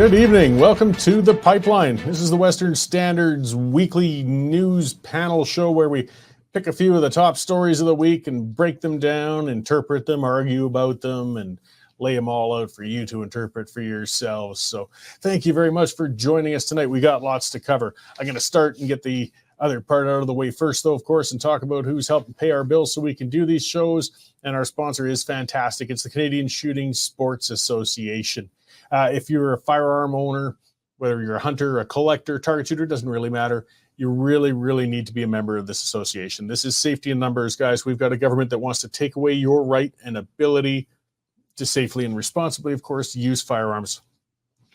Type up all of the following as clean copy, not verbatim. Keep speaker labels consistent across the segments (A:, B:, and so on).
A: Good evening. Welcome to The Pipeline. This is the Western Standard's weekly news panel show where we pick a few of the top stories of the week and break them down, interpret them, argue about them, and lay them all out for you to interpret for yourselves. So thank you very much for joining us tonight. We got lots to cover. I'm going to start and get the other part out of the way first, though, of course, and talk about who's helping pay our bills so we can do these shows. And our sponsor is fantastic. It's the Canadian Shooting Sports Association. If you're a firearm owner, whether you're a hunter, a collector, target shooter, doesn't really matter. You really, really need to be a member of this association. This is safety in numbers, guys. We've got a government that wants to take away your right and ability to safely and responsibly, of course, use firearms.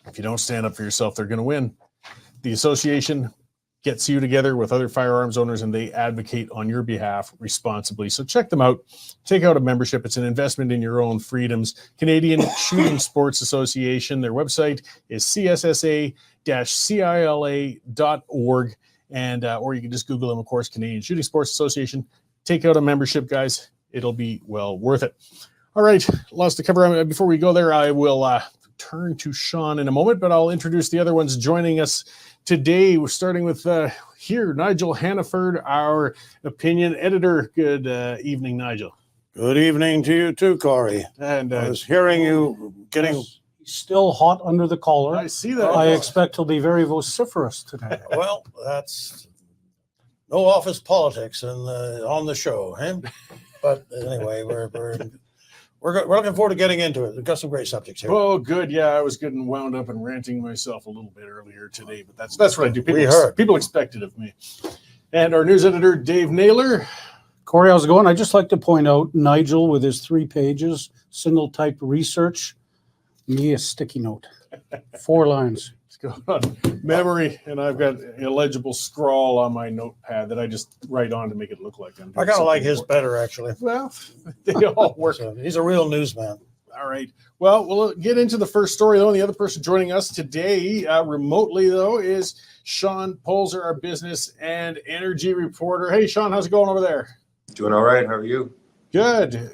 A: If you don't stand up for yourself, they're going to win. The association gets you together with other firearms owners, and they advocate on your behalf responsibly. So check them out. Take out a membership. It's an investment in your own freedoms. Canadian Shooting Sports Association. Their website is cssa-cila.org, and or you can just Google them, of course, Canadian Shooting Sports Association. Take out a membership, guys. It'll be well worth it. All right, lots to cover. Before we go there, I will turn to Sean in a moment, but I'll introduce the other ones joining us today. We're starting with here, Nigel Hannaford, our opinion editor. Good evening, Nigel.
B: Good evening to you too, Cory.
A: And
B: I was hearing you getting...
C: He's still hot under the collar.
A: I see that.
C: I expect he'll be very vociferous today.
B: Well, that's no office politics on the show, eh? But anyway, we're looking forward to getting into it. We've got some great subjects here.
A: Oh, good. Yeah, I was getting wound up and ranting myself a little bit earlier today, but that's what I do. People expect it of me. And our news editor, Dave Naylor.
C: Cory, how's it going? I'd just like to point out Nigel with his 3 pages, single type research, me a sticky note, 4 lines.
A: It's going on memory, and I've got illegible scrawl on my notepad that I just write on to make it look like I'm doing
B: I kind of like his
A: important.
B: better, actually.
A: Well, they all work.
B: So he's a real newsman.
A: All right. Well, we'll get into the first story, though. And the other person joining us today remotely, though, is Sean Polzer, our business and energy reporter. Hey, Sean, how's it going over there?
D: Doing all right. How are you?
A: Good.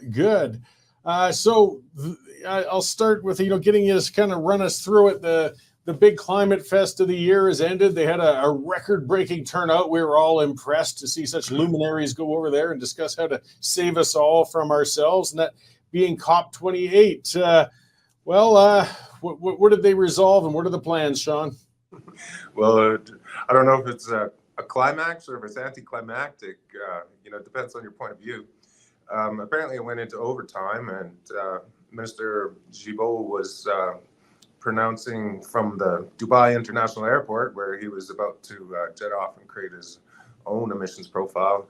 A: So I'll start with, getting you to kind of run us through it. The big climate fest of the year has ended. They had a record-breaking turnout. We were all impressed to see such luminaries go over there and discuss how to save us all from ourselves, and that being COP28. What did they resolve, and what are the plans, Sean?
D: Well, I don't know if it's a climax or if it's anticlimactic. It depends on your point of view. Apparently, it went into overtime, and Minister Gibault was pronouncing from the Dubai International Airport, where he was about to jet off and create his own emissions profile,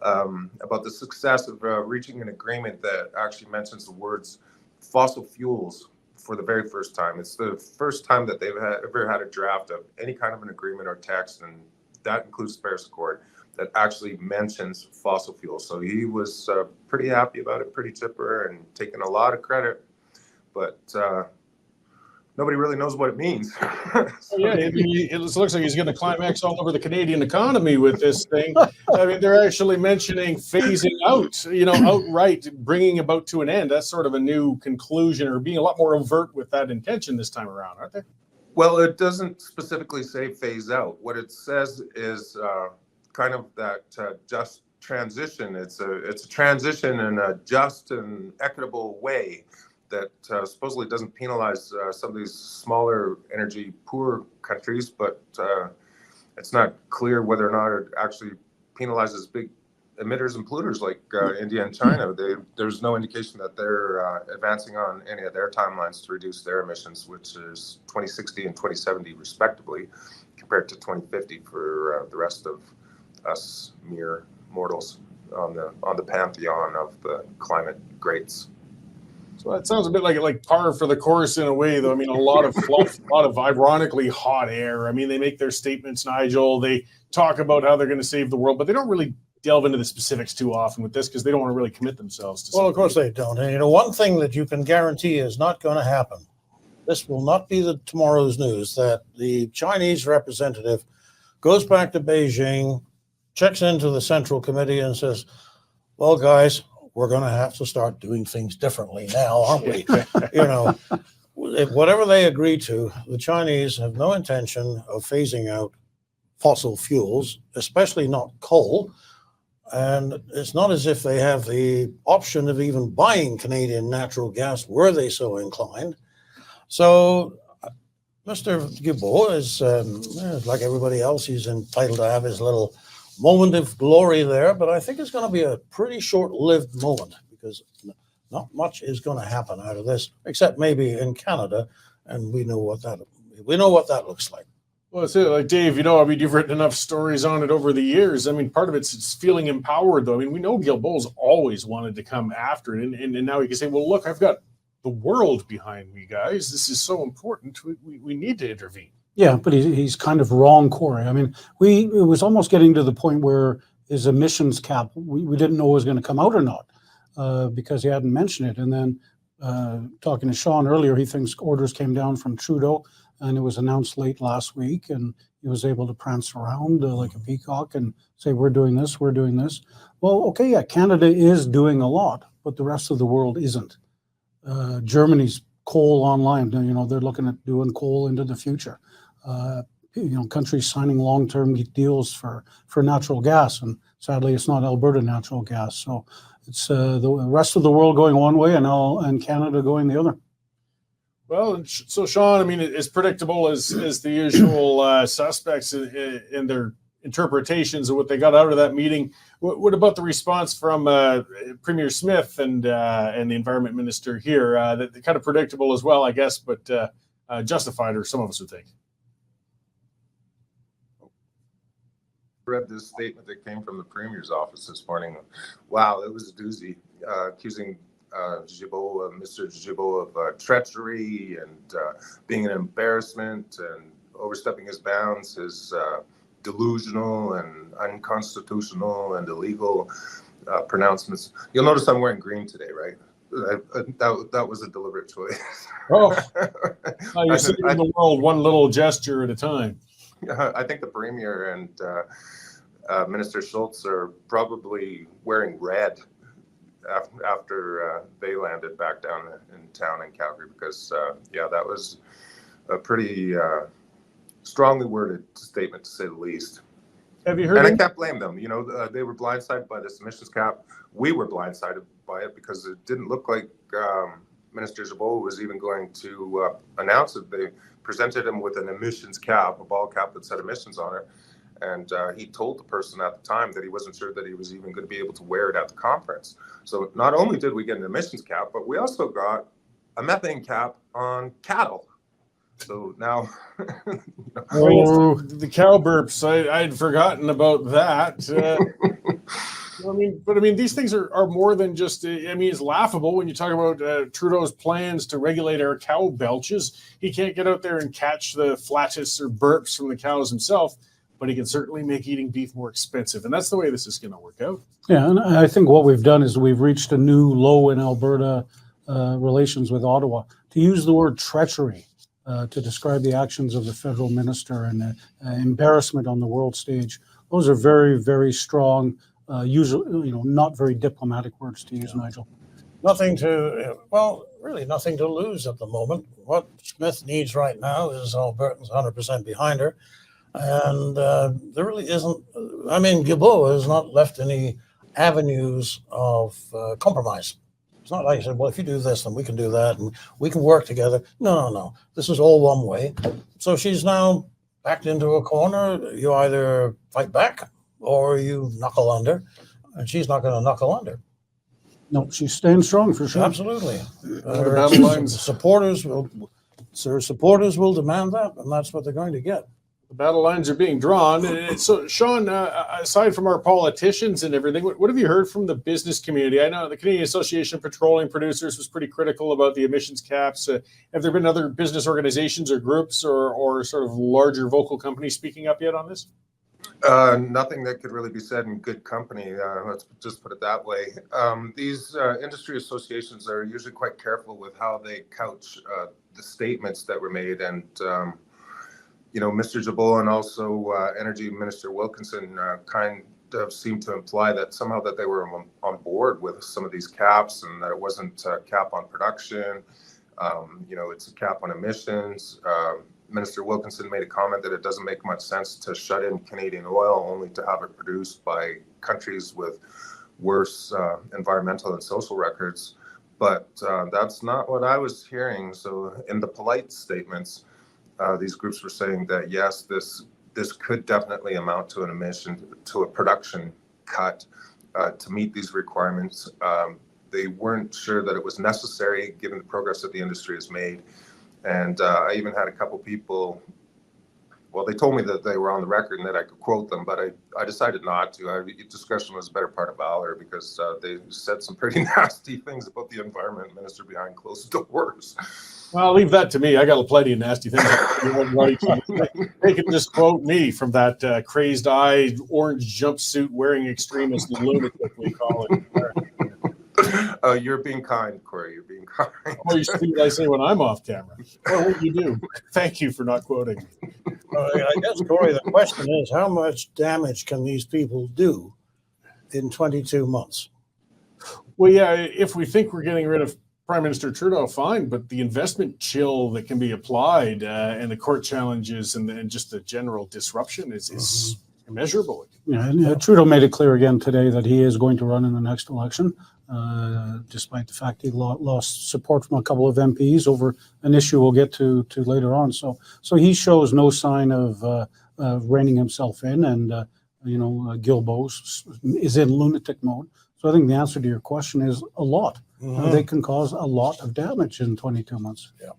D: about the success of reaching an agreement that actually mentions the words fossil fuels for the very first time. It's the first time that they've ever had a draft of any kind of an agreement or text, and that includes the Paris Accord, that actually mentions fossil fuels. So he was pretty happy about it, pretty chipper, and taking a lot of credit, but nobody really knows what it means.
A: It looks like he's going to climax all over the Canadian economy with this thing. I mean, they're actually mentioning phasing out, outright bringing about to an end. That's sort of a new conclusion, or being a lot more overt with that intention this time around, aren't they?
D: Well, it doesn't specifically say phase out. What it says is kind of that just transition. It's a transition in a just and equitable way that supposedly doesn't penalize some of these smaller energy poor countries, but it's not clear whether or not it actually penalizes big emitters and polluters like India and China. There's no indication that they're advancing on any of their timelines to reduce their emissions, which is 2060 and 2070 respectively, compared to 2050 for the rest of us mere mortals on the pantheon of the climate greats.
A: So it sounds a bit like par for the course in a way, though. I mean, a lot of fluff, a lot of ironically hot air. I mean, they make their statements, Nigel. They talk about how they're going to save the world, but they don't really delve into the specifics too often with this because they don't want to really commit themselves to something.
B: Well, of course they don't. And one thing that you can guarantee is not going to happen. This will not be tomorrow's news, that the Chinese representative goes back to Beijing, checks into the Central Committee and says, well, guys, we're going to have to start doing things differently now, aren't we? whatever they agree to, the Chinese have no intention of phasing out fossil fuels, especially not coal. And it's not as if they have the option of even buying Canadian natural gas were they so inclined. So Mr. Guilbeault is, like everybody else, he's entitled to have his little moment of glory there, but I think it's going to be a pretty short-lived moment because not much is going to happen out of this, except maybe in Canada, and we know what that looks like.
A: Well, it's like Dave, I mean, you've written enough stories on it over the years. I mean, part of it's feeling empowered, though. I mean, we know Guilbeault's always wanted to come after it, and now he can say, well, look, I've got the world behind me, guys. This is so important. We need to intervene.
C: Yeah, but he's kind of wrong, Cory. I mean, it was almost getting to the point where his emissions cap, we didn't know it was going to come out or not because he hadn't mentioned it. And then talking to Sean earlier, he thinks orders came down from Trudeau and it was announced late last week. And he was able to prance around like a peacock and say, we're doing this, we're doing this. Well, okay, yeah, Canada is doing a lot, but the rest of the world isn't. Germany's coal online, they're looking at doing coal into the future. Countries signing long-term deals for natural gas, and sadly, it's not Alberta natural gas. So it's the rest of the world going one way, and Canada going the other.
A: Well, so Sean, I mean, it's predictable as the usual suspects in their interpretations of what they got out of that meeting. What about the response from Premier Smith and the Environment Minister here? That kind of predictable as well, I guess, but justified, or some of us would think.
D: Read this statement that came from the Premier's office this morning. Wow, it was a doozy, accusing Mr. Guilbeault of treachery and being an embarrassment and overstepping his bounds, his delusional and unconstitutional and illegal pronouncements. You'll notice I'm wearing green today, right? That was a deliberate choice.
A: Oh, you're seeing the world one little gesture at a time.
D: I think the Premier and Minister Schultz are probably wearing red after they landed back down in town in Calgary, because that was a pretty strongly worded statement, to say the least.
A: Have you heard?
D: And I can't blame them. They were blindsided by this emissions cap. We were blindsided by it because it didn't look like Minister Guilbeault was even going to announce it. They presented him with an emissions cap, a ball cap that said emissions on it. And he told the person at the time that he wasn't sure that he was even going to be able to wear it at the conference. So not only did we get an emissions cap, but we also got a methane cap on cattle. So now,
A: the cow burps. I'd forgotten about that. I mean, these things are more than just. I mean, it's laughable when you talk about Trudeau's plans to regulate our cow belches. He can't get out there and catch the flatus or burps from the cows himself, but he can certainly make eating beef more expensive, and that's the way this is going to work out.
C: Yeah, and I think what we've done is we've reached a new low in Alberta relations with Ottawa. To use the word treachery to describe the actions of the federal minister and embarrassment on the world stage, those are very, very strong, usually, not very diplomatic words to use, Nigel.
B: Nothing to lose at the moment. What Smith needs right now is Albertans 100% behind her. And there really isn't, Guilbeault has not left any avenues of compromise. It's not like he said, well, if you do this, then we can do that, and we can work together. No. This is all one way. So she's now backed into a corner. You either fight back or you knuckle under, and she's not going to knuckle under.
C: No, she's staying strong for sure.
B: Absolutely.
A: The battle lines.
B: Supporters will demand that, and that's what they're going to get.
A: The battle lines are being drawn. So, Sean, aside from our politicians and everything, what have you heard from the business community? I know the Canadian Association of Petroleum Producers was pretty critical about the emissions caps. Have there been other business organizations or groups or sort of larger vocal companies speaking up yet on this?
D: Nothing that could really be said in good company. Let's just put it that way. These industry associations are usually quite careful with how they couch the statements that were made, and Mr. Guilbeault and also Energy Minister Wilkinson kind of seemed to imply that somehow that they were on board with some of these caps, and that it wasn't a cap on production. It's a cap on emissions. Minister Wilkinson made a comment that it doesn't make much sense to shut in Canadian oil only to have it produced by countries with worse environmental and social records. But that's not what I was hearing. So in the polite statements, these groups were saying that, yes, this could definitely amount to a production cut to meet these requirements. They weren't sure that it was necessary given the progress that the industry has made. And I even had a couple people, well, they told me that they were on the record and that I could quote them, but I decided not to. Discretion was a better part of valor because they said some pretty nasty things about the environment minister behind closed doors.
A: Well, leave that to me. I got plenty of nasty things. They can just quote me from that crazed-eyed, orange jumpsuit wearing extremist lunatic we call it.
D: You're being kind, Cory. You're being kind.
A: Oh, you see what I say when I'm off camera. What would you do? Thank you for not quoting.
B: I guess, Cory, the question is, how much damage can these people do in 22 months?
A: Well, yeah, if we think we're getting rid of Prime Minister Trudeau, fine, but the investment chill that can be applied and the court challenges and just the general disruption is immeasurable.
C: Yeah, and Trudeau made it clear again today that he is going to run in the next election, despite the fact he lost support from a couple of MPs over an issue we'll get to later on. So he shows no sign of reining himself in, and Guilbeault is in lunatic mode. So I think the answer to your question is a lot. They can cause a lot of damage in 22 months.
B: Yeah.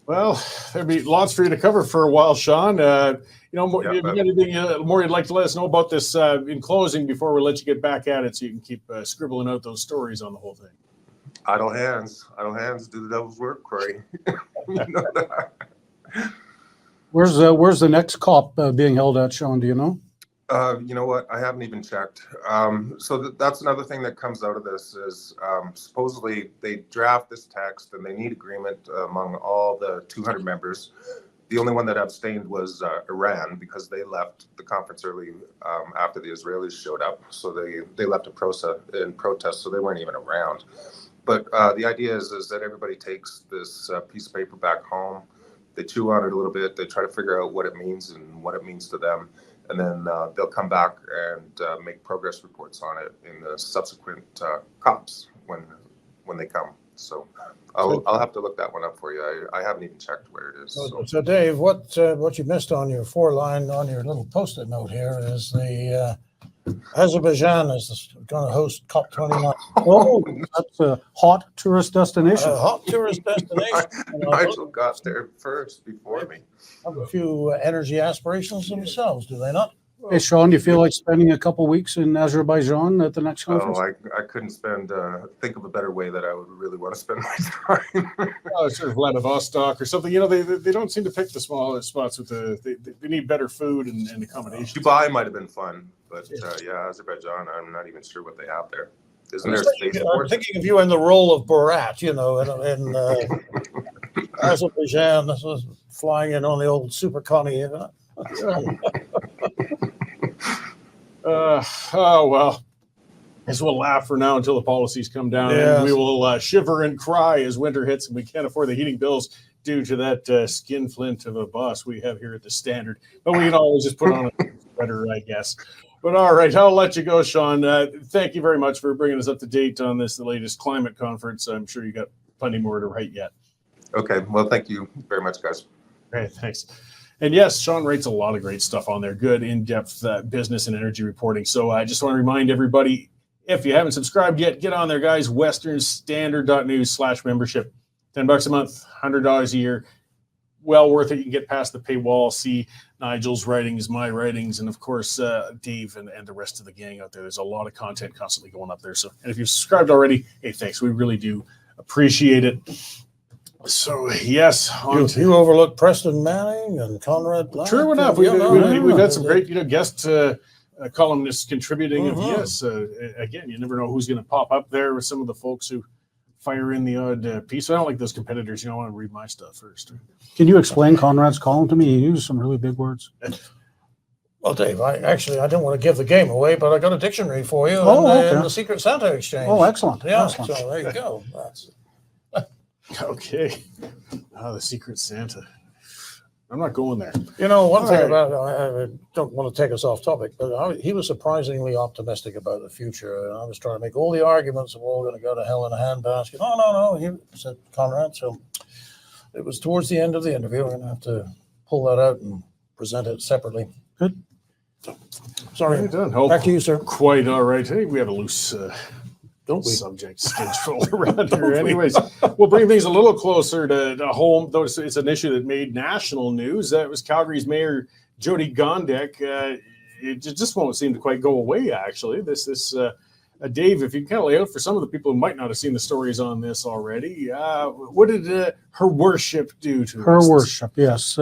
A: Well, there'd be lots for you to cover for a while, Sean. If you got anything more you'd like to let us know about this in closing before we let you get back at it so you can keep scribbling out those stories on the whole thing.
D: Idle hands do the devil's work, Cory. You know that.
C: Where's the next COP being held at, Sean? Do you know?
D: You know what? I haven't even checked. So that's another thing that comes out of this is supposedly they draft this text and they need agreement among all the 200 members. The only one that abstained was Iran because they left the conference early after the Israelis showed up. So they left in protest, so they weren't even around. But the idea is that everybody takes this piece of paper back home. They chew on it a little bit. They try to figure out what it means and what it means to them. And then they'll come back and make progress reports on it in the subsequent COPs when they come. So I'll have to look that one up for you. I haven't even checked where it is.
B: So Dave, what you missed on your line on your little post-it note here is the Azerbaijan is going to host COP29.
C: Oh, that's a hot tourist destination.
B: A hot tourist destination.
D: Nigel got there first before me.
B: Have a few energy aspirations themselves, do they not?
C: Hey, Sean, do you feel like spending a couple weeks in Azerbaijan at the next conference?
D: Oh, I couldn't think of a better way that I would really want to spend my time.
A: Sort of Vladivostok or something. They don't seem to pick the smaller spots with they need better food and accommodation.
D: Dubai might have been fun, but Azerbaijan, I'm not even sure what they have there. Isn't there spaceport?
B: I'm thinking of you in the role of Borat, in Azerbaijan, flying in on the old Super Connie.
A: Oh, well, as we'll laugh for now until the policies come down.
B: Yes.
A: And we will shiver and cry as winter hits and we can't afford the heating bills due to that skinflint of a boss we have here at the Standard. But we can always just put on a sweater, I guess. But all right, I'll let you go, Sean. Thank you very much for bringing us up to date on the latest climate conference. I'm sure you got plenty more to write yet.
D: Okay, well, thank you very much, guys.
A: Great, thanks. And yes, Sean writes a lot of great stuff on there, good in-depth business and energy reporting. So I just want to remind everybody, if you haven't subscribed yet, get on there, guys. westernstandard.news/membership. $10 a month, $100 a year. Well worth it. You can get past the paywall, see Nigel's writings, my writings, and of course, Dave and the rest of the gang out there. There's a lot of content constantly going up there. So, and if you've subscribed already, hey, thanks. We really do appreciate it. So, yes.
B: You overlooked Preston Manning and Conrad Black.
A: True enough. We've had some great guest columnists contributing. Yes, again, you never know who's going to pop up there with some of the folks who fire in the odd piece. I don't like those competitors. I want to read my stuff first.
C: Can you explain Conrad's column to me? He used some really big words.
B: Well, Dave, I didn't want to give the game away, but I got a dictionary for you in the Secret Santa exchange.
C: Oh, excellent.
B: Yeah,
C: excellent.
B: so there you go.
A: Okay. The Secret Santa. I'm not going there.
B: You know, one
A: All
B: thing
A: right.
B: about, I don't want to take us off topic, but he was surprisingly optimistic about the future. And I was trying to make all the arguments that we're all going to go to hell in a handbasket. No, he said, Conrad. So it was towards the end of the interview. We're going to have to pull that out and present it separately.
C: Good.
B: Sorry.
A: Right, done. Oh,
B: Back to you, sir.
A: quite all right. Hey, we have a loose
B: Don't we?
A: subject schedule around here. Anyways, we'll bring things a little closer to home, though it's an issue that made national news. It was Calgary's Mayor Jody Gondek. It just won't seem to quite go away, actually. Dave, if you can kind of lay out for some of the people who might not have seen the stories on this already, what did her worship do to
C: Her
A: us?
C: worship, yes.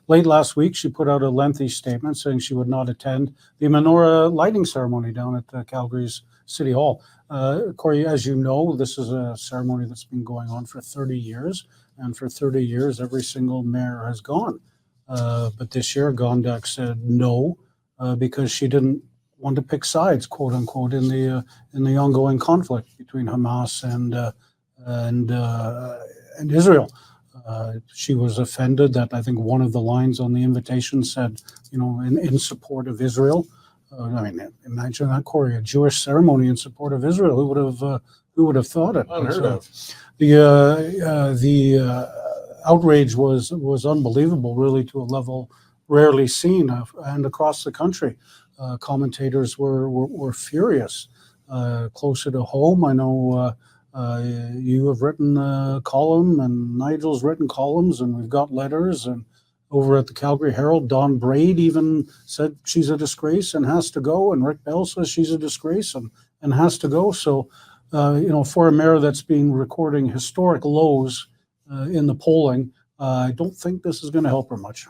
C: Late last week, she put out a lengthy statement saying she would not attend the menorah lighting ceremony down at Calgary's City Hall. Cory, as you know, this is a ceremony that's been going on for 30 years, and for 30 years, every single mayor has gone. But this year, Gondek said no, because she didn't want to pick sides, quote unquote, in the ongoing conflict between Hamas and Israel. She was offended that I think one of the lines on the invitation said, in support of Israel. I mean, imagine that, Cory, a Jewish ceremony in support of Israel. Who would have thought it?
A: Unheard of.
C: The outrage was unbelievable, really, to a level rarely seen, and across the country. Commentators were furious. Closer to home, I know you have written a column, and Nigel's written columns, and we've got letters. And over at the Calgary Herald, Don Braid even said she's a disgrace and has to go, and Rick Bell says she's a disgrace and has to go. So, for a mayor that's been recording historic lows in the polling, I don't think this is going to help her much.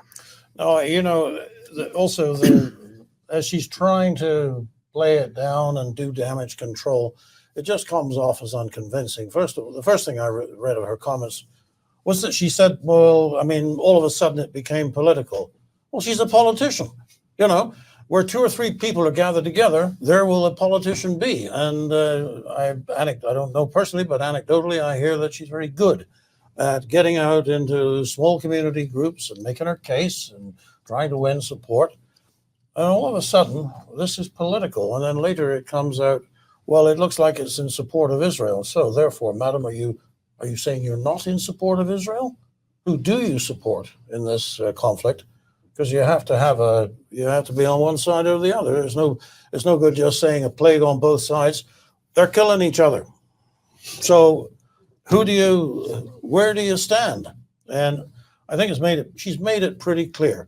B: No, as she's trying to play it down and do damage control, it just comes off as unconvincing. The first thing I read of her comments was that she said, well, I mean, all of a sudden it became political. Well, she's a politician. Where two or three people are gathered together, there will a politician be. And I don't know personally, but anecdotally, I hear that she's very good at getting out into small community groups and making her case and trying to win support. And all of a sudden, this is political. And then later it comes out, well, it looks like it's in support of Israel. So therefore, madam, are you saying you're not in support of Israel? Who do you support in this conflict? Because you have to be on one side or the other. It's no good just saying a plague on both sides. They're killing each other. So where do you stand? And I think she's made it pretty clear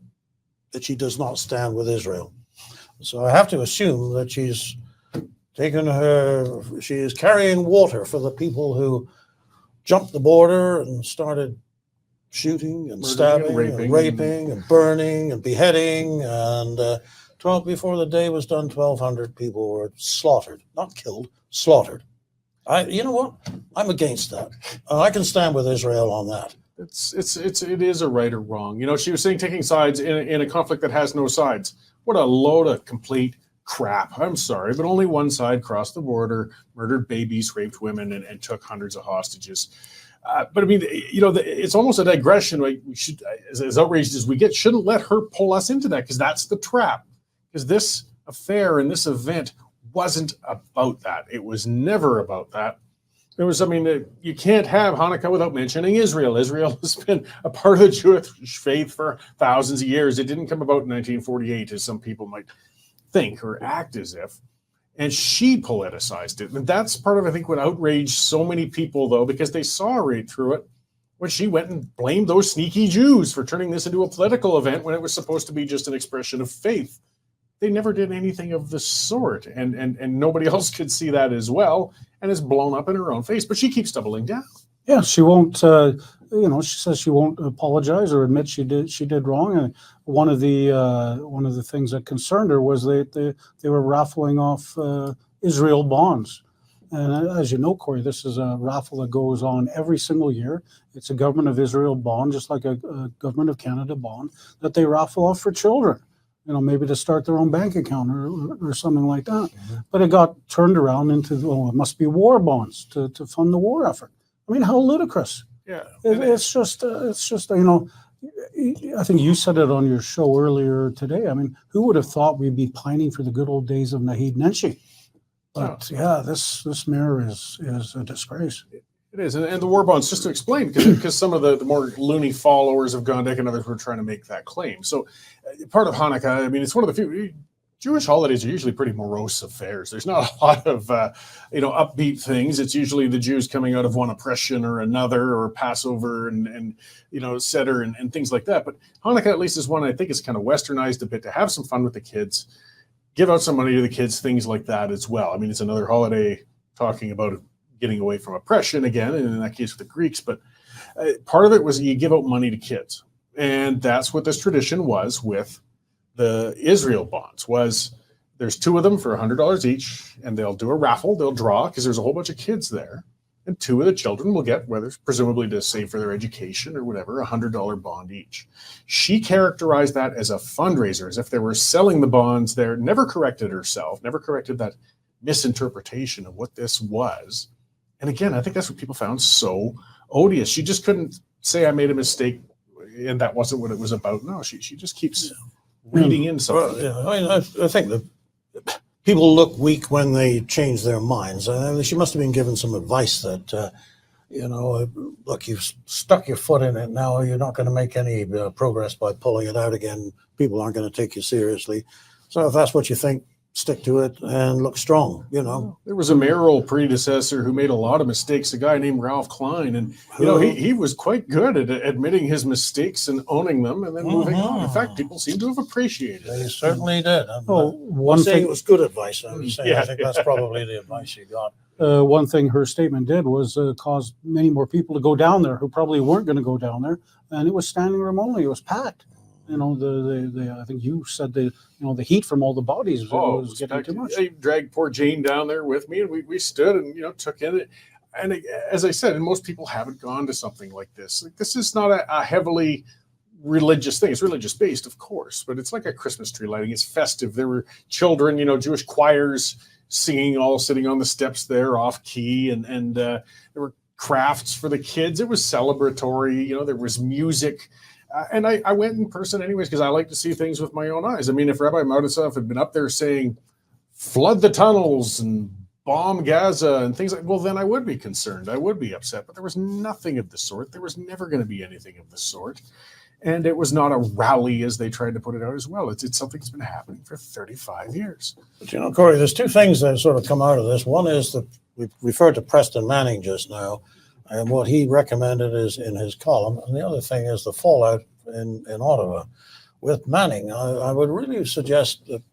B: that she does not stand with Israel. So I have to assume that she is carrying water for the people who jumped the border and started shooting and stabbing and raping and burning and beheading. And before the day was done, 1,200 people were slaughtered, not killed, slaughtered. You know what? I'm against that. I can stand with Israel on that.
A: It is a right or wrong. She was saying taking sides in a conflict that has no sides. What a load of complete crap. I'm sorry, but only one side crossed the border, murdered babies, raped women, and took hundreds of hostages. But I mean, it's almost a digression. Like, we should, as outraged as we get, shouldn't let her pull us into that, because that's the trap. Because this affair and this event wasn't about that. It was never about that. You can't have Hanukkah without mentioning Israel. Israel has been a part of the Jewish faith for thousands of years. It didn't come about in 1948, as some people might think or act as if. And she politicized it. And that's part of, I think, what outraged so many people, though, because they saw right through it when she went and blamed those sneaky Jews for turning this into a political event when it was supposed to be just an expression of faith. They never did anything of the sort, and nobody else could see that as well, and it's blown up in her own face. But she keeps doubling down.
C: Yeah, she won't. She says she won't apologize or admit she did wrong. And one of the things that concerned her was they were raffling off Israel bonds. And as you know, Cory, this is a raffle that goes on every single year. It's a government of Israel bond, just like a government of Canada bond, that they raffle off for children. Maybe to start their own bank account or something like that. Mm-hmm. But it got turned around into, it must be war bonds to fund the war effort. I mean, how ludicrous.
A: Yeah.
C: It's just, I think you said it on your show earlier today. I mean, who would have thought we'd be pining for the good old days of Naheed Nenshi? But yeah, this mayor is a disgrace.
A: It is, and the war bonds, just to explain, because some of the more loony followers of Gondek and others were trying to make that claim. So part of Hanukkah, I mean, it's one of the few Jewish holidays are usually pretty morose affairs. There's not a lot of upbeat things. It's usually the Jews coming out of one oppression or another, or Passover and Seder and things like that. But Hanukkah at least is one I think is kind of westernized a bit to have some fun with the kids, give out some money to the kids, things like that as well. I mean, it's another holiday talking about getting away from oppression again, and in that case with the Greeks. But part of it was you give out money to kids. And that's what this tradition was with the Israel bonds, was there's two of them for $100 each, and they'll do a raffle, they'll draw, because there's a whole bunch of kids there. And two of the children will get, whether it's presumably to save for their education or whatever, $100 bond each. She characterized that as a fundraiser, as if they were selling the bonds there, never corrected herself, never corrected that misinterpretation of what this was. And again, I think that's what people found so odious. She just couldn't say I made a mistake and that wasn't what it was about. No, she just keeps reading in something.
B: Well, I think that people look weak when they change their minds. She must have been given some advice that, look, you've stuck your foot in it now. You're not going to make any progress by pulling it out again. People aren't going to take you seriously. So if that's what you think, stick to it and look strong,
A: There was a mayoral predecessor who made a lot of mistakes, a guy named Ralph Klein, and he was quite good at admitting his mistakes and owning them and then moving on. In fact, people seem to have appreciated it.
B: They certainly did.
C: One thing
B: it was good advice. I would say I think that's probably the advice you got.
C: One thing her statement did was cause many more people to go down there who probably weren't going to go down there, and it was standing room only. It was packed. I think you said the heat from all the bodies was getting too much.
A: I dragged poor Jane down there with me, and we stood and took in it. And as I said, and most people haven't gone to something like this. Like, this is not a heavily religious thing. It's religious based, of course, but it's like a Christmas tree lighting. It's festive. There were children, Jewish choirs singing, all sitting on the steps there, off key, and there were crafts for the kids. It was celebratory. There was music. And I went in person anyways, because I like to see things with my own eyes. I mean, if Rabbi Mardasov had been up there saying, flood the tunnels and bomb Gaza and things well, then I would be concerned. I would be upset. But there was nothing of the sort. There was never going to be anything of the sort. And it was not a rally, as they tried to put it out as well. It's something that's been happening for 35 years.
B: But, Cory, there's two things that sort of come out of this. One is that we referred to Preston Manning just now, and what he recommended is in his column. And the other thing is the fallout in Ottawa. With Manning, I would really suggest that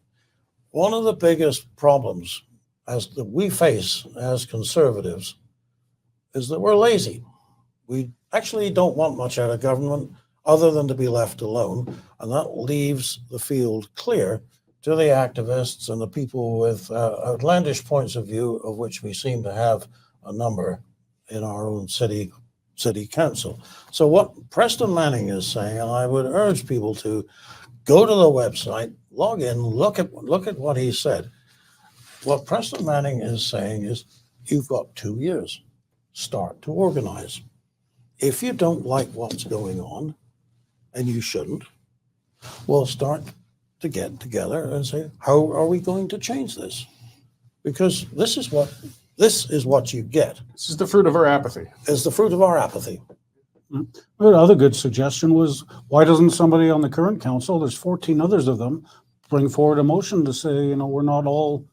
B: one of the biggest problems that we face as conservatives is that we're lazy. We actually don't want much out of government other than to be left alone. And that leaves the field clear to the activists and the people with outlandish points of view, of which we seem to have a number in our own city council. So what Preston Manning is saying, and I would urge people to go to the website, log in, look at what he said. What Preston Manning is saying is, you've got 2 years. Start to organize. If you don't like what's going on, and you shouldn't, we'll start to get together and say, how are we going to change this? Because this is what you get.
A: This is the fruit of our apathy.
B: It's the fruit of our apathy.
C: Another good suggestion was, why doesn't somebody on the current council, there's 14 others of them, bring forward a motion to say, we're not all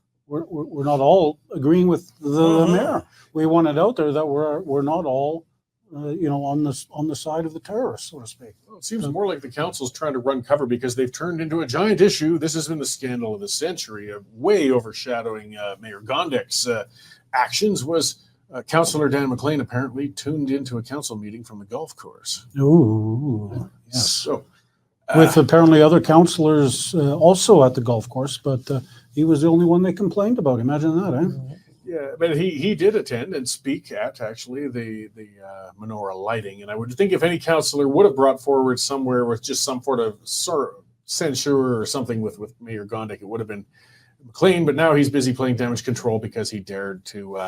C: agreeing with the mayor. We want it out there that we're not all on the side of the terrorists, so to speak.
A: Well, it seems more like the council's trying to run cover because they've turned into a giant issue. This has been the scandal of the century, way overshadowing Mayor Gondek's actions. Was Councillor Dan McLean apparently tuned into a council meeting from the golf course.
C: Ooh, yes.
A: So,
C: with apparently other councillors also at the golf course, but he was the only one they complained about. Imagine that, eh?
A: Yeah, but he did attend and speak at actually the menorah lighting, and I would think if any councillor would have brought forward somewhere with just some sort of censure or something with Mayor Gondek, it would have been McLean. But now he's busy playing damage control because he dared to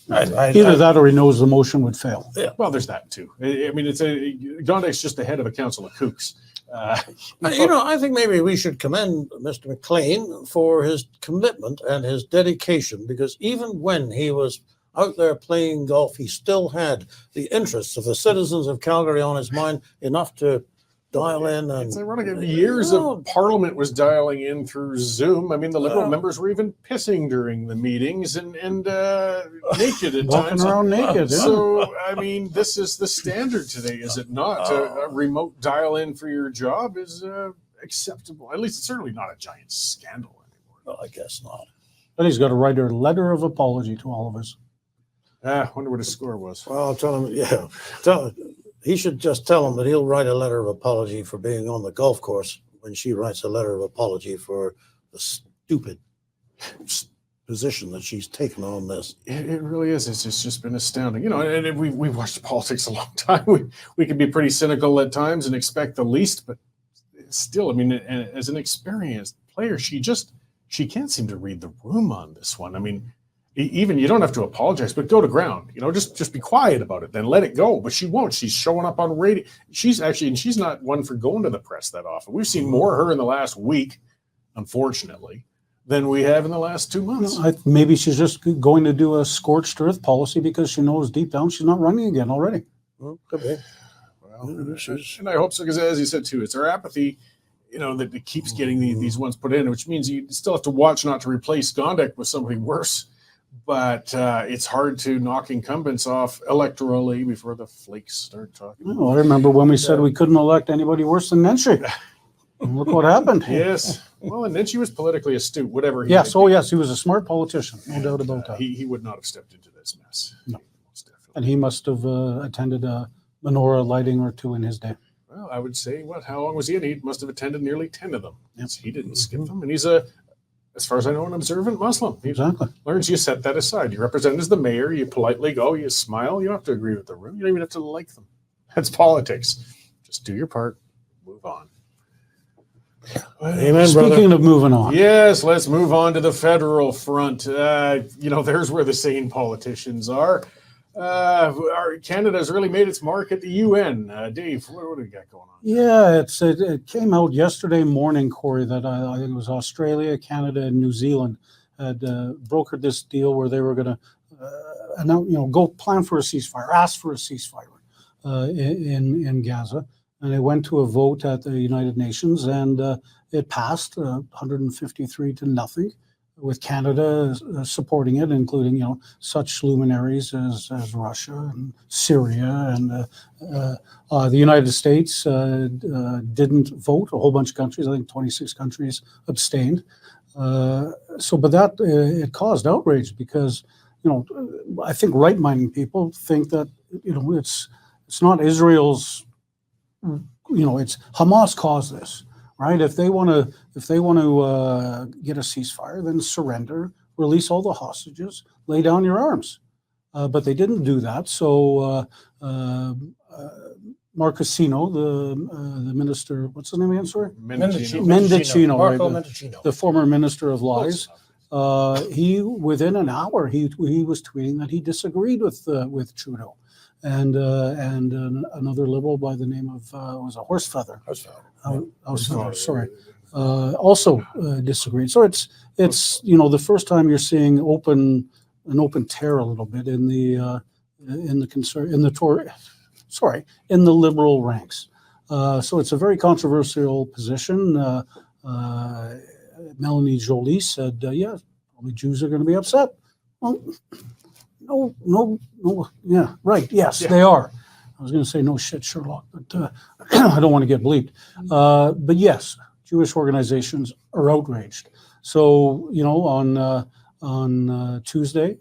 C: Either that or he knows the motion would fail.
A: Well, there's that too. I mean, Gondek's just the head of a council of kooks.
B: I think maybe we should commend Mr. McLean for his commitment and his dedication, because even when he was out there playing golf, he still had the interests of the citizens of Calgary on his mind enough to dial in. And
A: it's ironic. Years of Parliament was dialing in through Zoom. I mean, the Liberal members were even pissing during the meetings and naked at
C: Walking
A: times.
C: around naked. Yeah.
A: So, I mean, this is the standard today, is it not? A remote dial-in for your job is acceptable. At least it's certainly not a giant scandal anymore.
B: Well, I guess not.
C: But he's got to write a letter of apology to all of us.
A: I wonder what his score was.
B: Well, I'll tell him, he should just tell him that he'll write a letter of apology for being on the golf course when she writes a letter of apology for the stupid position that she's taken on this.
A: It really is. It's just been astounding. And we watched politics a long time. We can be pretty cynical at times and expect the least, but still, I mean, as an experienced player, she can't seem to read the room on this one. I mean, even you don't have to apologize, but go to ground. Just be quiet about it, then let it go. But she won't. She's showing up on radio. She's not one for going to the press that often. We've seen more of her in the last week, unfortunately, than we have in the last 2 months.
C: Maybe she's just going to do a scorched earth policy because she knows deep down she's not running again already.
B: Well, could be.
A: Well, and I hope so, because as you said too, it's our apathy, that keeps getting these ones put in, which means you still have to watch not to replace Gondek with somebody worse. But it's hard to knock incumbents off electorally before the flakes start talking.
C: Oh, I remember when we said we couldn't elect anybody worse than Nenshi. Look what happened.
A: Yes. Well, and then she was politically astute, whatever he
C: Yes. Oh, yes. He was a smart politician. No doubt about that.
A: He would not have stepped into this mess.
C: No. And he must have attended a menorah lighting or two in his day.
A: Well, I would say, how long was he in? He must have attended nearly 10 of them.
C: Yes.
A: He didn't skip them. And he's as far as I know, an observant Muslim. He
C: Exactly.
A: learns you set that aside. You represent as the mayor. You politely go. You smile. You don't have to agree with the room. You don't even have to like them. That's politics. Just do your part. Move on.
B: Amen,
C: Speaking of moving on.
A: Yes, let's move on to the federal front. There's where the sane politicians are. Canada's really made its mark at the UN. Dave, what do we got going on?
C: Yeah, it came out yesterday morning, Cory, that I think it was Australia, Canada, and New Zealand had brokered this deal where they were going to, go plan for a ceasefire, ask for a ceasefire in Gaza. And it went to a vote at the United Nations, and it passed 153 to nothing, with Canada supporting it, including such luminaries as Russia and Syria, and the United States didn't vote. A whole bunch of countries, I think 26 countries, abstained. But that it caused outrage because I think right-minded people think that it's not Israel's. It's Hamas caused this, right? If they want to get a ceasefire, then surrender, release all the hostages, lay down your arms. But they didn't do that. So Marquesino, the minister, what's his name again? Sorry,
B: Mendicino. Marco Mendicino,
C: the former minister of lies. He within an hour he was tweeting that he disagreed with Trudeau. And another liberal by the name of was a Horsefeather. Sorry, also disagreed. So it's the first time you're seeing an open tear a little bit in the liberal ranks. So it's a very controversial position. Melanie Joly said, "Yeah, probably Jews are going to be upset." Well, no. Yeah, right. Yes, yeah. They are. I was going to say no shit, Sherlock, but I don't want to get bleeped. But yes, Jewish organizations are outraged. So on Tuesday,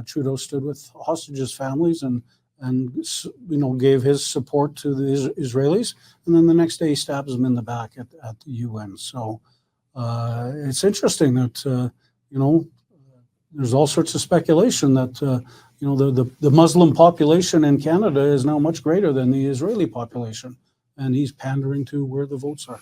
C: Trudeau stood with hostages' families and gave his support to the Israelis, and then the next day he stabs them in the back at the UN. So it's interesting that there's all sorts of speculation that the Muslim population in Canada is now much greater than the Israeli population, and he's pandering to where the votes are.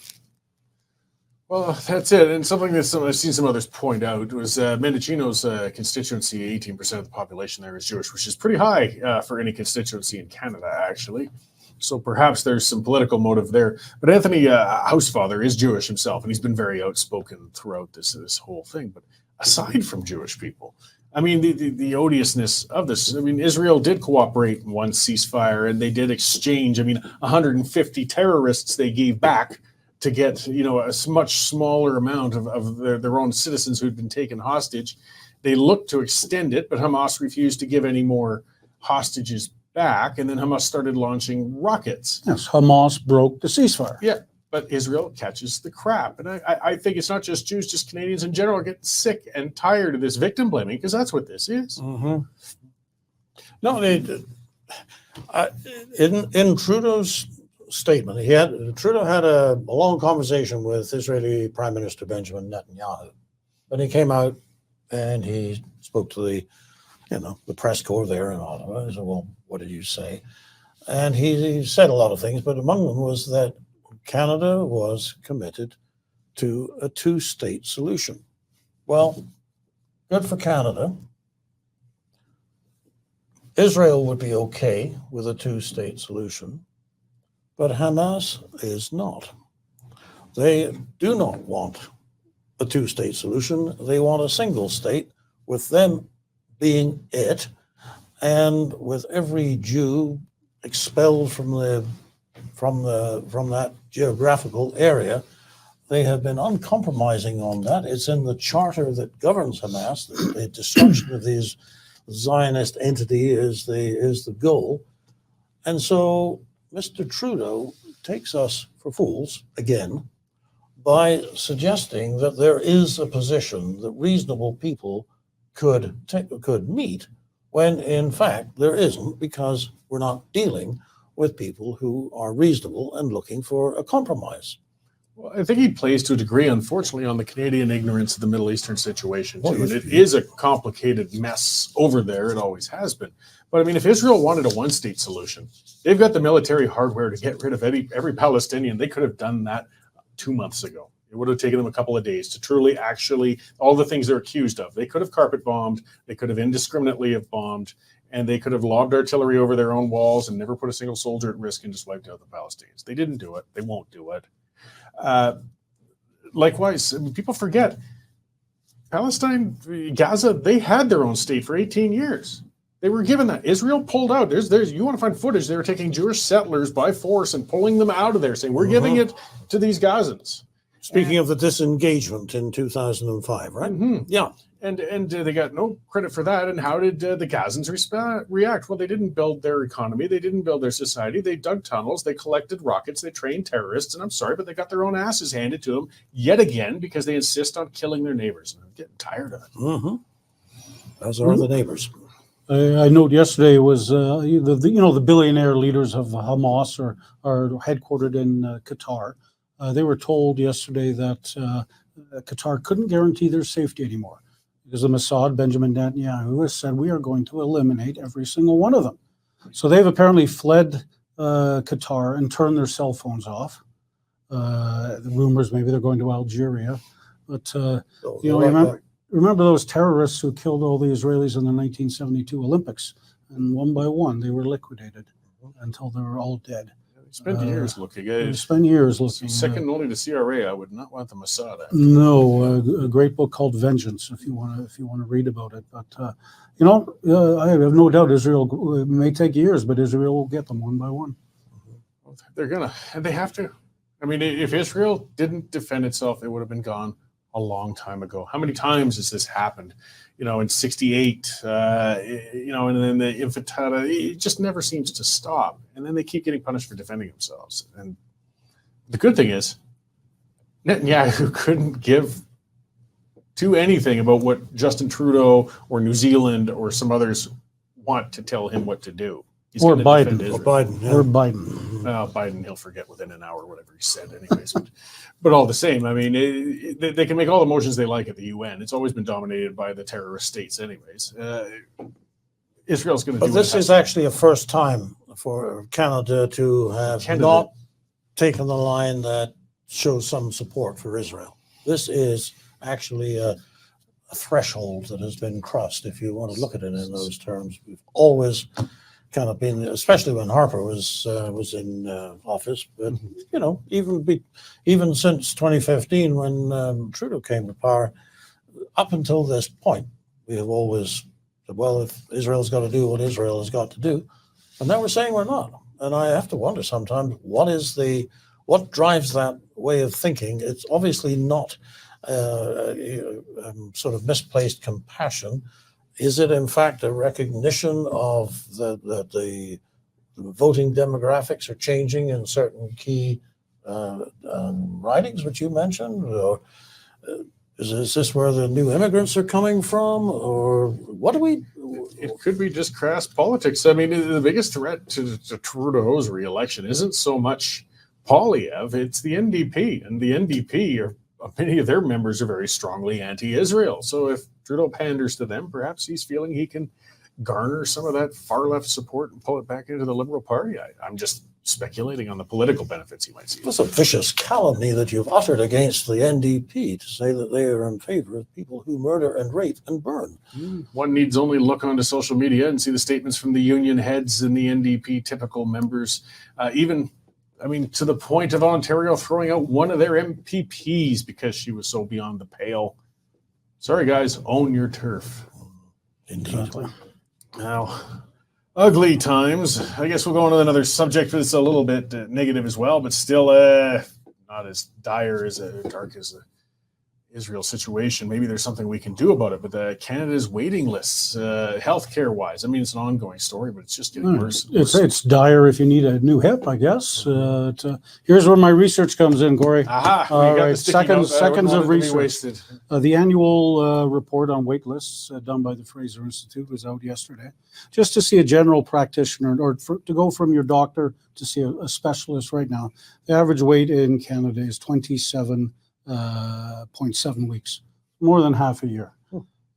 A: Well, that's it. And something that I've seen some others point out was Mendocino's constituency, 18% of the population there is Jewish, which is pretty high for any constituency in Canada, actually. So perhaps there's some political motive there. But Anthony Housefather is Jewish himself, and he's been very outspoken throughout this whole thing. But aside from Jewish people, I mean, the odiousness of this. I mean, Israel did cooperate in one ceasefire, and they did exchange. I mean, 150 terrorists they gave back to get, a much smaller amount of their own citizens who'd been taken hostage. They looked to extend it, but Hamas refused to give any more hostages back, and then Hamas started launching rockets.
C: Yes, Hamas broke the ceasefire.
A: Yeah, but Israel catches the crap. And I think it's not just Jews, just Canadians in general are getting sick and tired of this victim blaming, because that's what this is.
B: Mm-hmm. No, in Trudeau's statement, Trudeau had a long conversation with Israeli Prime Minister Benjamin Netanyahu. But he came out and he spoke to the press corps there in Ottawa. He said, well, what did you say? And he said a lot of things, but among them was that Canada was committed to a two-state solution. Well, good for Canada. Israel would be okay with a two-state solution, but Hamas is not. They do not want a two-state solution. They want a single state, with them being it, and with every Jew expelled from that geographical area. They have been uncompromising on that. It's in the charter that governs Hamas. The destruction of these Zionist entity is the goal. And so Mr. Trudeau takes us for fools again by suggesting that there is a position that reasonable people could meet, when in fact there isn't, because we're not dealing with people who are reasonable and looking for a compromise.
A: Well, I think he plays to a degree, unfortunately, on the Canadian ignorance of the Middle Eastern situation, too.
B: Well,
A: and it is a complicated mess over there. It always has been. But I mean, if Israel wanted a one-state solution, they've got the military hardware to get rid of every Palestinian. They could have done that 2 months ago. It would have taken them a couple of days to truly, actually, all the things they're accused of. They could have carpet bombed. They could have indiscriminately have bombed. And they could have lobbed artillery over their own walls and never put a single soldier at risk and just wiped out the Palestinians. They didn't do it. They won't do it. Likewise, I mean, people forget, Palestine, Gaza, they had their own state for 18 years. They were given that. Israel pulled out. There's. You want to find footage, they were taking Jewish settlers by force and pulling them out of there, saying, we're giving it to these Gazans.
B: Speaking of the disengagement in 2005, right?
A: Mm-hmm.
B: Yeah.
A: And they got no credit for that. And how did the Gazans react? Well, they didn't build their economy. They didn't build their society. They dug tunnels. They collected rockets. They trained terrorists. And I'm sorry, but they got their own asses handed to them yet again because they insist on killing their neighbors. And I'm getting tired of it.
B: Mm-hmm. As are the neighbors.
C: I note yesterday was the billionaire leaders of Hamas are headquartered in Qatar. They were told yesterday that Qatar couldn't guarantee their safety anymore, because the Mossad, Benjamin Netanyahu, has said, we are going to eliminate every single one of them. So they've apparently fled Qatar and turned their cell phones off. The rumors, maybe they're going to Algeria. But, remember those terrorists who killed all the Israelis in the 1972 Olympics? And one by one, they were liquidated until they were all dead.
A: Spend years looking.
C: Spend years looking.
A: Second only to CRA, I would not want the Mossad.
C: No, a great book called Vengeance, if you want to read about it. But I have no doubt Israel, it may take years, but Israel will get them one by one.
A: They're gonna, and they have to. I mean, if Israel didn't defend itself, it would have been gone a long time ago. How many times has this happened? In '68, and then the Intifada, it just never seems to stop. And then they keep getting punished for defending themselves. And the good thing is, Netanyahu couldn't give to anything about what Justin Trudeau or New Zealand or some others want to tell him what to do. He's
C: Or Biden.
B: Or Biden. Yeah.
C: Or Biden.
A: Well, Biden, he'll forget within an hour whatever he said anyways. But all the same, I mean, they can make all the motions they like at the UN. It's always been dominated by the terrorist states anyways. Israel's going to do
B: But this is actually a first time for Canada to have not taken the line that shows some support for Israel. This is actually a threshold that has been crossed, if you want to look at it in those terms. We've always kind of been, especially when Harper was in office, but even since 2015, when Trudeau came to power, up until this point, we have always said, well, if Israel's got to do what Israel has got to do, and now we're saying we're not. And I have to wonder sometimes, what drives that way of thinking? It's obviously not sort of misplaced compassion. Is it in fact a recognition of that the voting demographics are changing in certain key ridings, which you mentioned, or is this where the new immigrants are coming from, or what do we?
A: It could be just crass politics. I mean, the biggest threat to Trudeau's re-election isn't so much Poilievre, it's the NDP, and the NDP are. Many of their members are very strongly anti-Israel. So if Trudeau panders to them, perhaps he's feeling he can garner some of that far-left support and pull it back into the Liberal Party. I'm just speculating on the political benefits he might see.
B: That's a vicious calumny that you've uttered against the NDP to say that they are in favor of people who murder and rape and burn.
A: One needs only look onto social media and see the statements from the union heads and the NDP typical members, to the point of Ontario throwing out one of their MPPs because she was so beyond the pale. Sorry, guys, own your turf.
B: Indeed.
C: Exactly.
A: Now, ugly times. I guess we'll go on to another subject that's a little bit negative as well, but still not as dire as dark as the Israel situation. Maybe there's something we can do about it, but Canada's waiting lists, healthcare wise, it's an ongoing story, but it's just getting worse.
C: It's dire if you need a new hip, I guess. Here's where my research comes in, Cory.
A: Aha!
C: All right, seconds of research.
A: Wasted.
C: The annual report on wait lists done by the Fraser Institute was out yesterday. Just to see a general practitioner or to go from your doctor to see a specialist right now, the average wait in Canada is 27.7 weeks, more than half a year.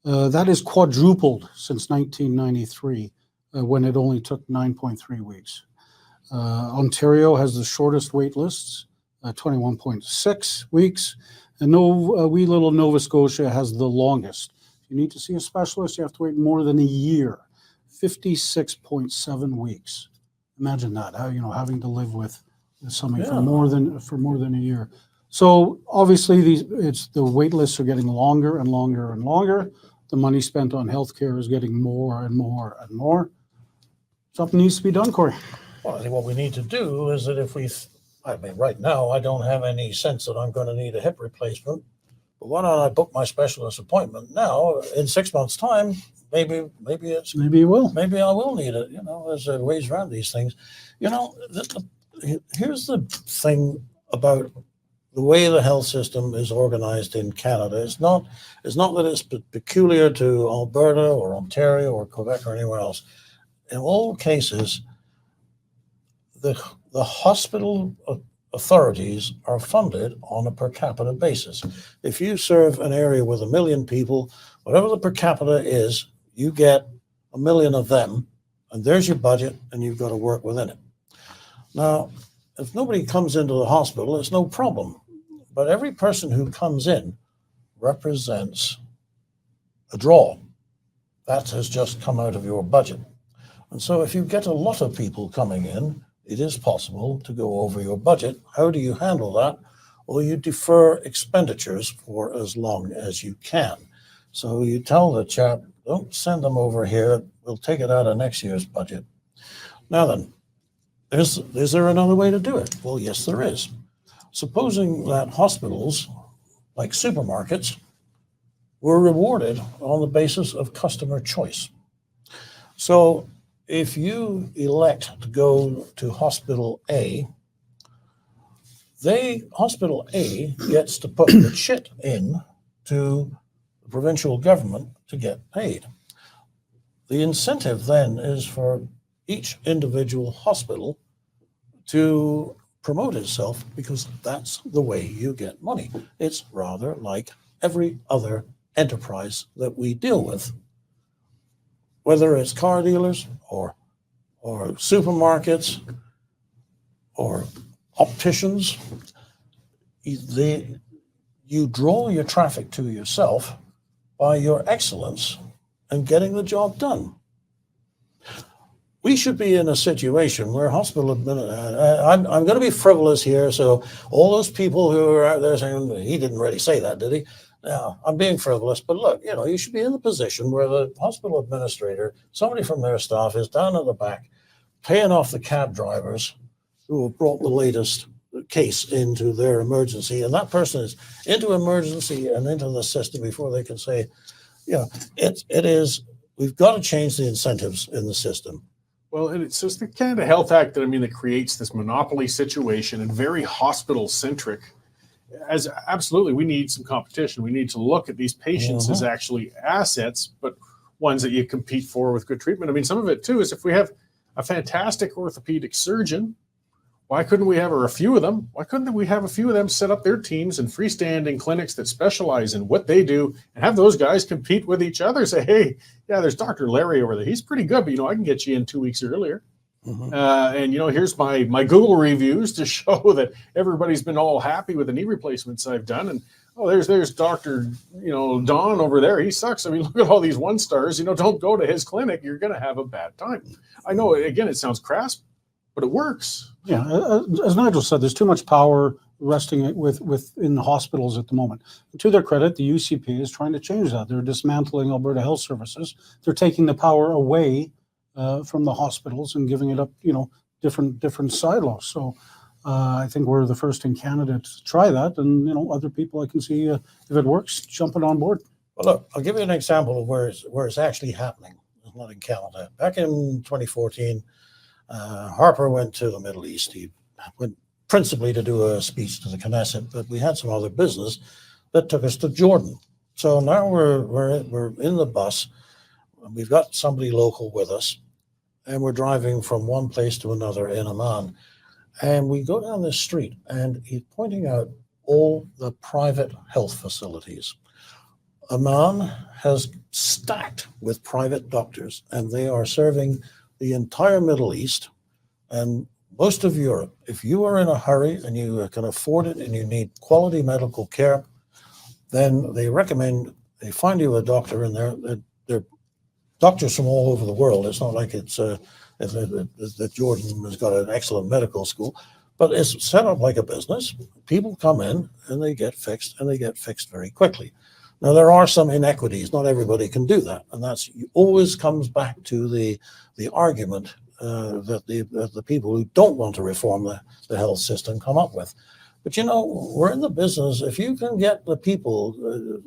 C: That is quadrupled since 1993, when it only took 9.3 weeks. Ontario has the shortest wait lists, 21.6 weeks, and wee little Nova Scotia has the longest. If you need to see a specialist, you have to wait more than a year, 56.7 weeks. Imagine that, having to live with something for more than a year. So obviously, the wait lists are getting longer and longer and longer. The money spent on healthcare is getting more and more and more. Something needs to be done, Cory.
B: Well, I think what we need to do is that right now, I don't have any sense that I'm going to need a hip replacement. But why don't I book my specialist appointment now? In 6 months' time, maybe
C: you will.
B: Maybe I will need it. There's ways around these things. Here's the thing about the way the health system is organized in Canada. It's not that it's peculiar to Alberta or Ontario or Quebec or anywhere else. In all cases, the hospital authorities are funded on a per capita basis. If you serve an area with 1 million people, whatever the per capita is, you get 1 million of them, and there's your budget, and you've got to work within it. Now, if nobody comes into the hospital, it's no problem. But every person who comes in represents a draw. That has just come out of your budget. And so if you get a lot of people coming in, it is possible to go over your budget. How do you handle that? Well, you defer expenditures for as long as you can. So you tell the chap, don't send them over here. We'll take it out of next year's budget. Now then, is there another way to do it? Well, yes, there is. Supposing that hospitals, like supermarkets, were rewarded on the basis of customer choice. So if you elect to go to Hospital A, Hospital A gets to put the shit in to the provincial government to get paid. The incentive then is for each individual hospital to promote itself, because that's the way you get money. It's rather like every other enterprise that we deal with, whether it's car dealers or supermarkets or opticians. you draw your traffic to yourself by your excellence and getting the job done. We should be in a situation where I'm going to be frivolous here, so all those people who are out there saying, he didn't really say that, did he? Now, I'm being frivolous, but look, you should be in the position where the hospital administrator, somebody from their staff, is down at the back paying off the cab drivers who have brought the latest case into their emergency, and that person is into emergency and into the system before they can say, we've got to change the incentives in the system.
A: Well, and it's just the Canada Health Act that creates this monopoly situation and very hospital centric. As absolutely, we need some competition. We need to look at these patients as actually assets, but ones that you compete for with good treatment. Some of it too is if we have a fantastic orthopedic surgeon, why couldn't we have, or a few of them, why couldn't we have a few of them set up their teams in freestanding clinics that specialize in what they do and have those guys compete with each other? Say, hey, yeah, there's Dr. Larry over there. He's pretty good, but I can get you in 2 weeks earlier. And here's my Google reviews to show that everybody's been all happy with the knee replacements I've done. And there's Dr. Don over there. He sucks. Look at all these 1-stars. Don't go to his clinic. You're going to have a bad time. I know, again, it sounds crass, but it works.
C: Yeah, as Nigel said, there's too much power resting within the hospitals at the moment. And to their credit, the UCP is trying to change that. They're dismantling Alberta Health Services. They're taking the power away from the hospitals and giving it up, different silos. So I think we're the first in Canada to try that, and other people I can see if it works, jumping on board.
B: Well, look, I'll give you an example of where it's actually happening. It's not in Canada. Back in 2014. Harper went to the Middle East. He went principally to do a speech to the Knesset, but we had some other business that took us to Jordan. So now we're in the bus. We've got somebody local with us, and we're driving from one place to another in Amman. And we go down this street, and he's pointing out all the private health facilities. Amman has stacked with private doctors, and they are serving the entire Middle East and most of Europe. If you are in a hurry and you can afford it and you need quality medical care, then they find you a doctor, and they're doctors from all over the world. It's not like it's that Jordan has got an excellent medical school, but it's set up like a business. People come in and they get fixed, and they get fixed very quickly. Now, there are some inequities. Not everybody can do that. And that's always comes back to the argument that the people who don't want to reform the health system come up with. But, we're in the business. If you can get the people,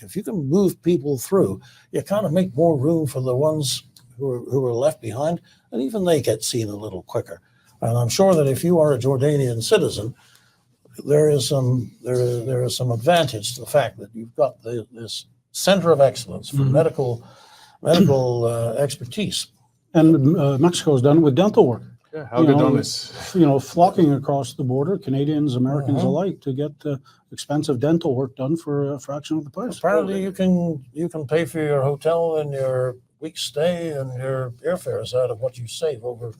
B: if you can move people through, you kind of make more room for the ones who are left behind, and even they get seen a little quicker. And I'm sure that if you are a Jordanian citizen, there is some advantage to the fact that you've got this center of excellence for medical expertise.
C: And Mexico has done it with dental work.
A: Yeah, algodones.
C: Flocking across the border, Canadians, Americans alike, to get expensive dental work done for a fraction of the price.
B: Apparently, you can pay for your hotel and your week's stay and your airfares out of what you save over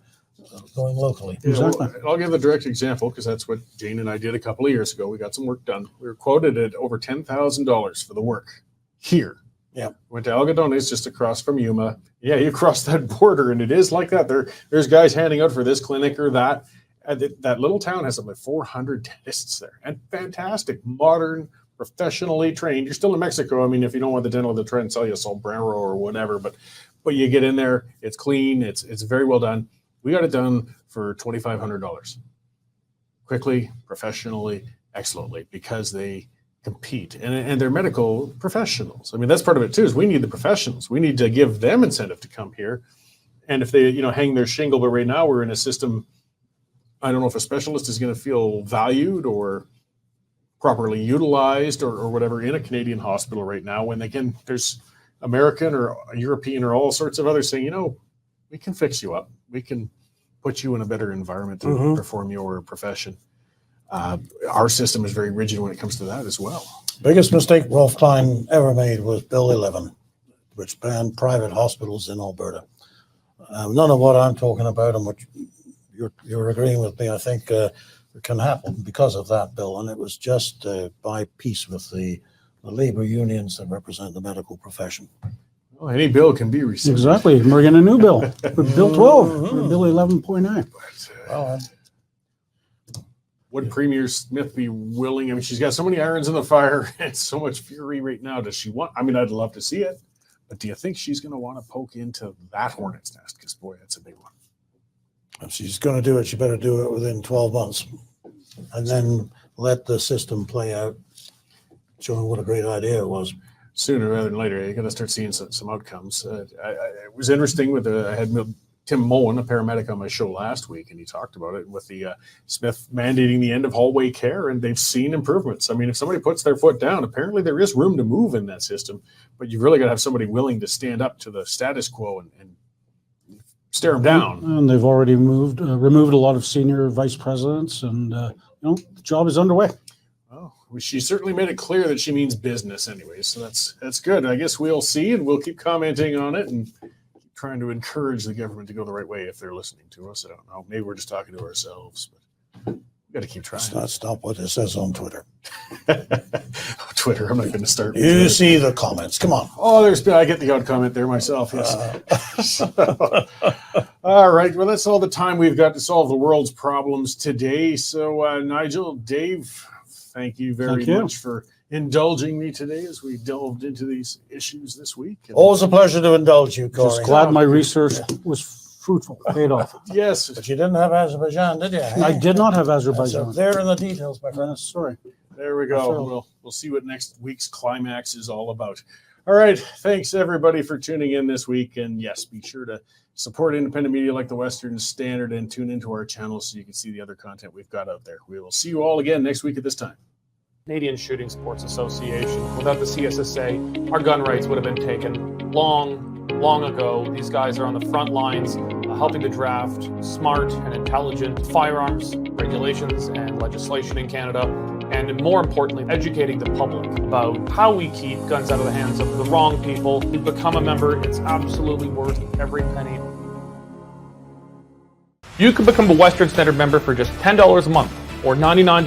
B: going locally.
C: Exactly.
A: I'll give a direct example because that's what Jane and I did a couple of years ago. We got some work done. We were quoted at over $10,000 for the work here.
B: Yeah.
A: Went to Algodones, just across from Yuma. Yeah, you cross that border, and it is like that. There's guys handing out for this clinic or that. That little town has like 400 dentists there, and fantastic, modern, professionally trained. You're still in Mexico. If you don't want the dental, they'll try and sell you a sombrero or whatever. But you get in there, it's clean, it's very well done. We got it done for $2,500. Quickly, professionally, excellently, because they compete and they're medical professionals. That's part of it too, is we need the professionals. We need to give them incentive to come here. And if they, hang their shingle, but right now we're in a system, I don't know if a specialist is going to feel valued or properly utilized or whatever in a Canadian hospital right now, when there's American or European or all sorts of others saying, we can fix you up. We can put you in a better environment to perform your profession. Our system is very rigid when it comes to that as well.
B: Biggest mistake Rolf Klein ever made was Bill 11, which banned private hospitals in Alberta. None of what I'm talking about and what you're agreeing with me. I think can happen because of that bill. And it was just by peace with the labor unions that represent the medical profession.
A: Well, any bill can be rescinded.
C: Exactly. We're getting a new bill. Bill 12, or Bill 11.9.
B: Well,
A: Would Premier Smith be willing? I mean, she's got so many irons in the fire and so much fury right now. Does she want? I mean, I'd love to see it, but do you think she's going to want to poke into that hornet's nest? Because boy, that's a big one.
B: if she's going to do it, she better do it within 12 months and then let the system play out, showing what a great idea it was.
A: Sooner rather than later, you got to start seeing some outcomes. It was interesting with I had Tim Moen, a paramedic, on my show last week, and he talked about it with the Smith mandating the end of hallway care, and they've seen improvements. I mean, if somebody puts their foot down, apparently there is room to move in that system, but you've really got to have somebody willing to stand up to the status quo and stare them down.
C: And they've already removed a lot of senior vice presidents, and the job is underway.
A: Well, she certainly made it clear that she means business anyway, so that's good. I guess we'll see, and we'll keep commenting on it and trying to encourage the government to go the right way if they're listening to us. I don't know. Maybe we're just talking to ourselves, but we got to keep trying.
B: Let's not stop what it says on Twitter.
A: Twitter, I'm not going to start.
B: You see the comments. Come on.
A: Oh, I get the odd comment there myself. Yes. All right. Well, that's all the time we've got to solve the world's problems today. So, Nigel, Dave, thank you very much for indulging me today as we delved into these issues this week. And
B: Always a pleasure to indulge you, Cory.
C: Just glad my research was fruitful, paid off.
A: yes.
B: But you didn't have Azerbaijan, did you?
C: I did not have Azerbaijan.
B: There in the details, my friend.
C: Sorry.
A: There we go. We'll see what next week's climax is all about. All right. Thanks, everybody, for tuning in this week. And yes, be sure to support independent media like the Western Standard and tune into our channel so you can see the other content we've got out there. We will see you all again next week at this time.
E: Canadian Shooting Sports Association. Without the CSSA, our gun rights would have been taken long ago. These guys are on the front lines helping to draft smart and intelligent firearms regulations and legislation in Canada, and more importantly, educating the public about how we keep guns out of the hands of the wrong people. You become a member, it's absolutely worth every penny. You can become a Western Standard member for just $10 a month or $99